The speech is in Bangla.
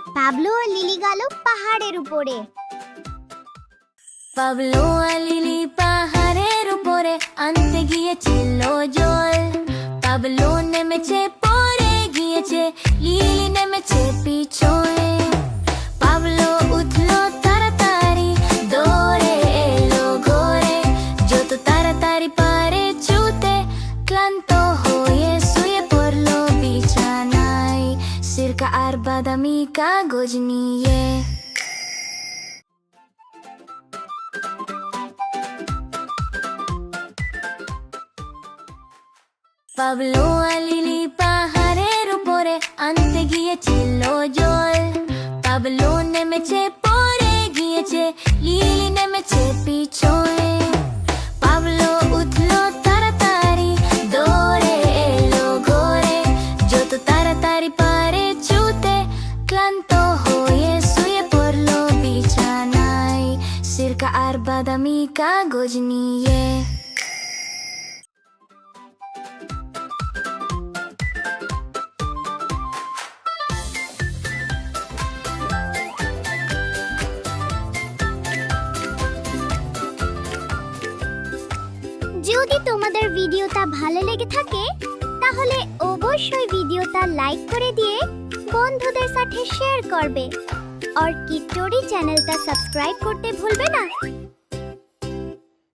পাবলো আর লিলি গেল পাহাড়ের উপরে। পাবলো আর লিলি পাহাড়ের উপরে আনতে গিয়েছিল জল। পাবলো নেমেছে পড়ে গিয়েছে, লিলি নেমেছে পিছনে। পাবলো উঠলো তাড়াতাড়ি, দৌড়ে এলো ঘরে, যত তাড়াতাড়ি পারে ছুটে, ক্লান্ত হয়ে শুয়ে পড়লো বিছানায়, সিরকা আর বাদামি কাগজ নিয়ে। পাবলো আর লিলি পাহাড়ের উপরে আনতে গিয়েছিল জল। পাবলো নেমেছে পড়ে গিয়েছে, লিলি নেমেছে পিছনে। পাবলো উঠলো তাড়াতাড়ি, দৌড়ে এলো ঘরে, যত তাড়াতাড়ি পারে ছুটে, ক্লান্ত হয়ে শুয়ে পড়লো বিছানায়, সিরকা আর বাদামি কাগজ নিয়ে। যদি তোমাদের ভিডিওটা ভালো লেগে থাকে তাহলে অবশ্যই ভিডিওটা লাইক করে দিয়ে বন্ধুদের সাথে শেয়ার করবে আর কিডটোরি চ্যানেলটা সাবস্ক্রাইব করতে ভুলবে না।